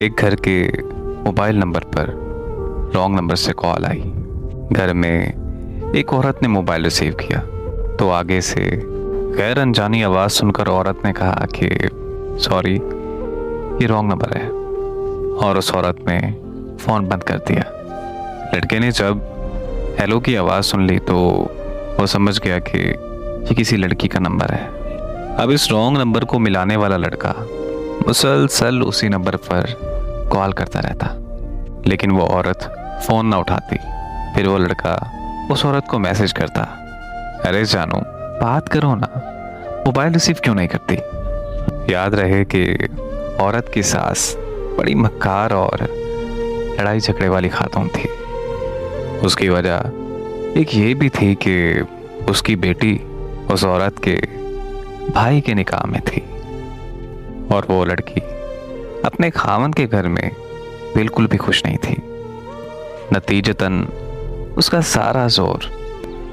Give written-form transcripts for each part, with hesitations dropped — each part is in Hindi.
एक घर के मोबाइल नंबर पर रॉन्ग नंबर से कॉल आई। घर में एक औरत ने मोबाइल रिसीव किया तो आगे से गैर अनजानी आवाज़ सुनकर औरत ने कहा कि सॉरी, ये रॉन्ग नंबर है, और उस औरत ने फ़ोन बंद कर दिया। लड़के ने जब हेलो की आवाज़ सुन ली तो वो समझ गया कि ये किसी लड़की का नंबर है। अब इस रॉन्ग नंबर को मिलाने वाला लड़का मुसलसल उसी नंबर पर कॉल करता रहता, लेकिन वो औरत फ़ोन ना उठाती। फिर वो लड़का उस औरत को मैसेज करता, अरे जानू, बात करो ना, मोबाइल रिसीव क्यों नहीं करती। याद रहे कि औरत की सास बड़ी मक्कार और लड़ाई झगड़े वाली खातून थी। उसकी वजह एक ये भी थी कि उसकी बेटी उस औरत के भाई के निकाह में थी और वो लड़की अपने खामन के घर में बिल्कुल भी खुश नहीं थी। नतीजतन उसका सारा जोर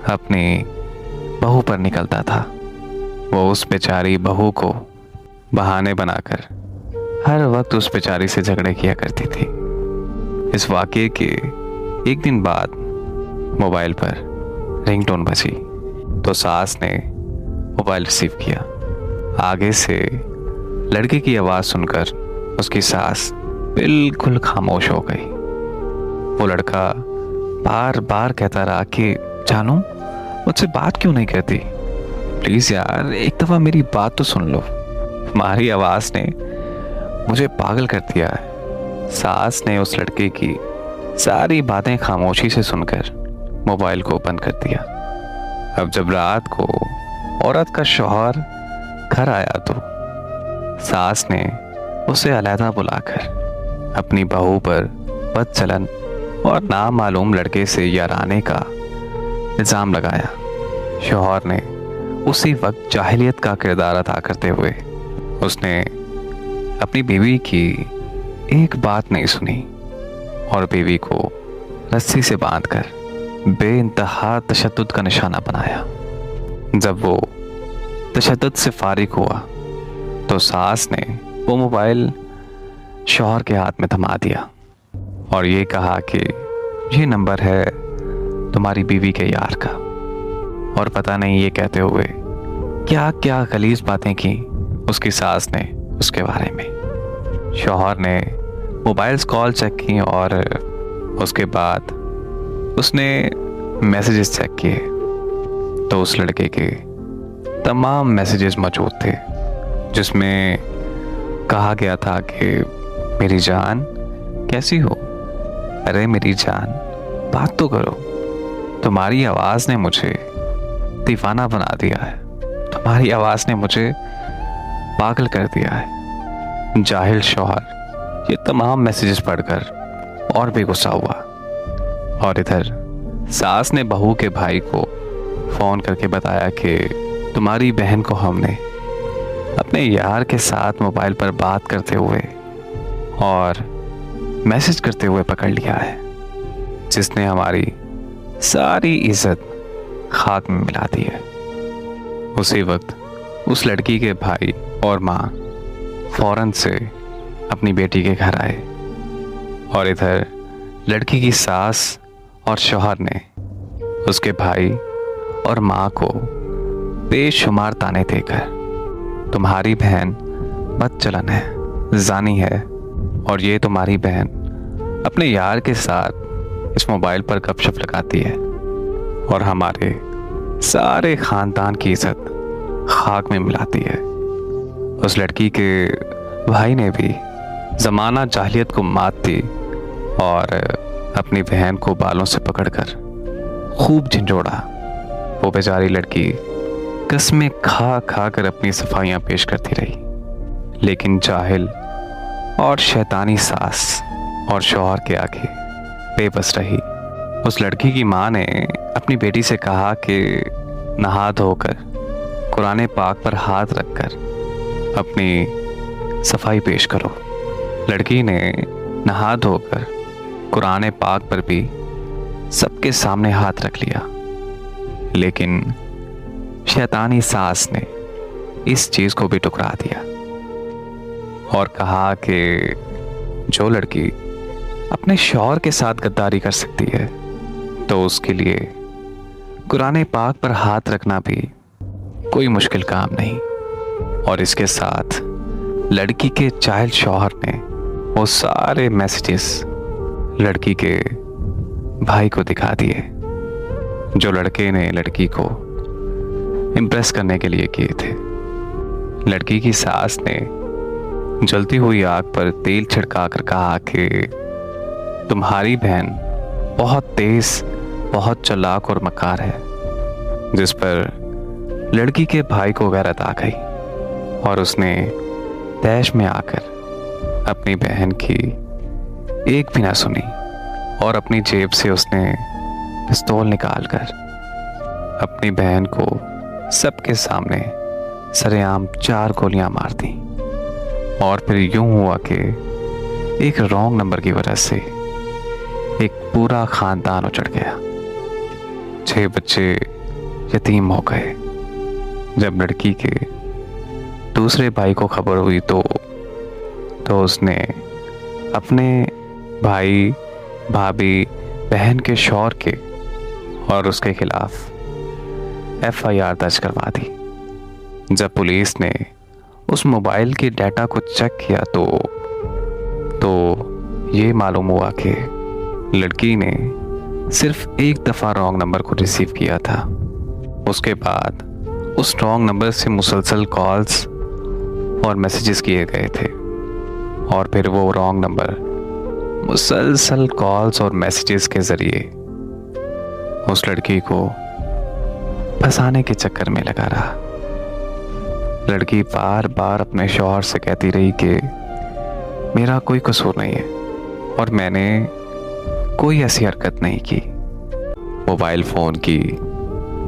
अपनी बहू पर निकलता था। वो उस बेचारी बहू को बहाने बनाकर हर वक्त उस बेचारी से झगड़े किया करती थी। इस वाक़ये के एक दिन बाद मोबाइल पर रिंगटोन बजी तो सास ने मोबाइल रिसीव किया। आगे से लड़के की आवाज़ सुनकर उसकी सास बिल्कुल खामोश हो गई। वो लड़का बार बार कहता रहा कि जानू, मुझसे बात क्यों नहीं कहती, प्लीज़ यार एक दफ़ा मेरी बात तो सुन लो। तुम्हारी आवाज़ ने मुझे पागल कर दिया है। सास ने उस लड़के की सारी बातें खामोशी से सुनकर मोबाइल को बंद कर दिया। अब जब रात को औरत का शौहर घर आया तो सास ने उसे अलहदा बुलाकर अपनी बहू पर बदचलन और नामालूम लड़के से याराने का इल्ज़ाम लगाया। शौहर ने उसी वक्त जाहिलियत का किरदार अदा करते हुए उसने अपनी बीवी की एक बात नहीं सुनी और बीवी को रस्सी से बांधकर बेइंतहा तशद्दुद का निशाना बनाया। जब वो तशद्दुद से फारिग हुआ तो सास ने वो मोबाइल शौहर के हाथ में थमा दिया और ये कहा कि ये नंबर है तुम्हारी बीवी के यार का। और पता नहीं ये कहते हुए क्या क्या गलीज बातें की उसकी सास ने उसके बारे में। शौहर ने मोबाइल्स कॉल चेक की और उसके बाद उसने मैसेजेस चेक किए तो उस लड़के के तमाम मैसेजेस मौजूद थे जिसमें कहा गया था कि मेरी जान कैसी हो, अरे मेरी जान बात तो करो, तुम्हारी आवाज़ ने मुझे दीवाना बना दिया है, तुम्हारी आवाज़ ने मुझे पागल कर दिया है। जाहिल शौहर ये तमाम मैसेजेस पढ़कर और भी गुस्सा हुआ और इधर सास ने बहू के भाई को फ़ोन करके बताया कि तुम्हारी बहन को हमने अपने यार के साथ मोबाइल पर बात करते हुए और मैसेज करते हुए पकड़ लिया है, जिसने हमारी सारी इज्जत खाक में मिला दी है। उसी वक्त उस लड़की के भाई और माँ फौरन से अपनी बेटी के घर आए और इधर लड़की की सास और शौहर ने उसके भाई और माँ को बेशुमार ताने देकर तुम्हारी बहन बदचलन है, जानी है, और ये तुम्हारी बहन अपने यार के साथ इस मोबाइल पर गपशप लगाती है और हमारे सारे खानदान की इज्जत खाक में मिलाती है। उस लड़की के भाई ने भी ज़माना जाहिलियत को मात दी और अपनी बहन को बालों से पकड़कर खूब झंझोड़ा। वो बेचारी लड़की कस्में खा खा कर अपनी सफाइयाँ पेश करती रही, लेकिन जाहिल और शैतानी सास और शौहर के आगे बेबस रही। उस लड़की की माँ ने अपनी बेटी से कहा कि नहा धोकर कुरान पाक पर हाथ रखकर अपनी सफाई पेश करो। लड़की ने नहा धोकर कुरान पाक पर भी सबके सामने हाथ रख लिया, लेकिन शैतानी सास ने इस चीज़ को भी टुकरा दिया और कहा कि जो लड़की अपने शौहर के साथ गद्दारी कर सकती है तो उसके लिए कुरान पाक पर हाथ रखना भी कोई मुश्किल काम नहीं। और इसके साथ लड़की के चाइल्ड शौहर ने वो सारे मैसेजेस लड़की के भाई को दिखा दिए जो लड़के ने लड़की को इम्प्रेस करने के लिए किए थे। लड़की की सास ने जलती हुई आग पर तेल छिड़का कर कहा कि तुम्हारी बहन बहुत तेज, बहुत चालाक और मक्कार है, जिस पर लड़की के भाई को गैरत आ गई और उसने तैश में आकर अपनी बहन की एक भी ना सुनी और अपनी जेब से उसने पिस्तौल निकालकर अपनी बहन को सबके सामने सरेआम 4 गोलियां मार दी। और फिर यूं हुआ कि एक रॉन्ग नंबर की वजह से एक पूरा खानदान उजड़ गया। 6 बच्चे यतीम हो गए। जब लड़की के दूसरे भाई को खबर हुई तो उसने अपने भाई, भाभी, बहन के शौहर के और उसके खिलाफ FIR दर्ज करवा दी। जब पुलिस ने उस मोबाइल के डाटा को चेक किया तो ये मालूम हुआ कि लड़की ने सिर्फ एक दफ़ा रॉन्ग नंबर को रिसीव किया था। उसके बाद उस रॉन्ग नंबर से मुसलसल कॉल्स और मैसेजेस किए गए थे और फिर वो रॉन्ग नंबर मुसलसल कॉल्स और मैसेजेस के ज़रिए उस लड़की को फंसाने के चक्कर में लगा रहा। लड़की बार बार अपने शौहर से कहती रही कि मेरा कोई कसूर नहीं है और मैंने कोई ऐसी हरकत नहीं की। मोबाइल फ़ोन की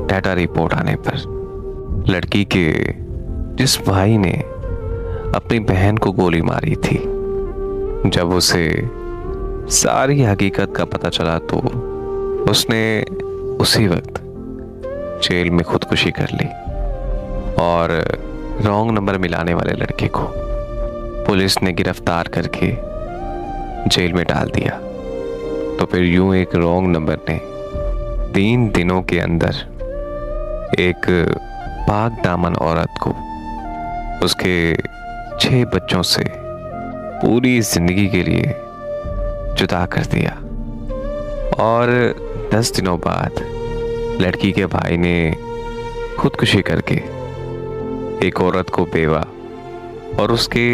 डाटा रिपोर्ट आने पर लड़की के जिस भाई ने अपनी बहन को गोली मारी थी, जब उसे सारी हकीकत का पता चला तो उसने उसी वक्त जेल में खुदकुशी कर ली और रॉन्ग नंबर मिलाने वाले लड़के को पुलिस ने गिरफ्तार करके जेल में डाल दिया। तो फिर यूं एक रॉन्ग नंबर ने 3 दिनों के अंदर एक पाक दामन औरत को उसके 6 बच्चों से पूरी जिंदगी के लिए जुदा कर दिया। और 10 दिनों बाद लड़की के भाई ने खुदकुशी करके एक औरत को बेवा और उसके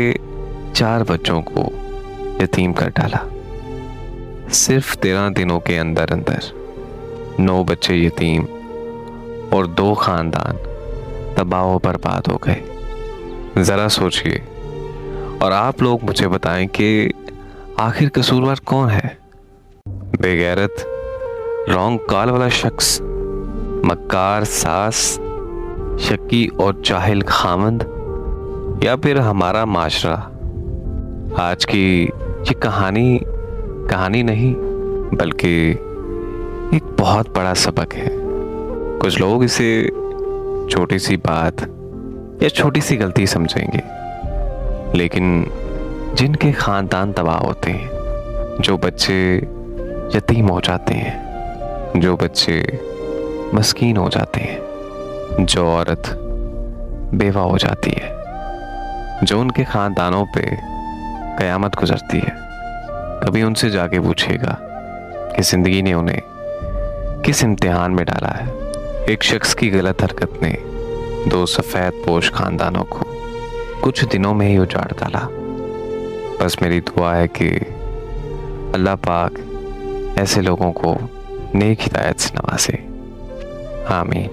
4 बच्चों को यतीम कर डाला। सिर्फ 13 दिनों के अंदर अंदर 9 बच्चे यतीम और 2 खानदान तबाह बर्बाद हो गए। ज़रा सोचिए और आप लोग मुझे बताएं कि आखिर कसूरवार कौन है? बेगैरत रॉन्ग कॉल वाला शख्स, मक्कार सास, शक्की और जाहिल खामंद, या फिर हमारा माशरा? आज की ये कहानी नहीं बल्कि एक बहुत बड़ा सबक है। कुछ लोग इसे छोटी सी बात या छोटी सी गलती समझेंगे, लेकिन जिनके खानदान तबाह होते हैं, जो बच्चे यतीम हो जाते हैं, जो बच्चे मस्कीन हो जाते हैं, जो औरत बेवा हो जाती है, जो उनके खानदानों पे कयामत गुजरती है, कभी उनसे जाके पूछेगा कि जिंदगी ने उन्हें किस इम्तिहान में डाला है। एक शख्स की गलत हरकत ने 2 सफ़ेद पोश खानदानों को कुछ दिनों में ही उजाड़ डाला। बस मेरी दुआ है कि अल्लाह पाक ऐसे लोगों को नेक हिदायत से नवाजे। आमीन।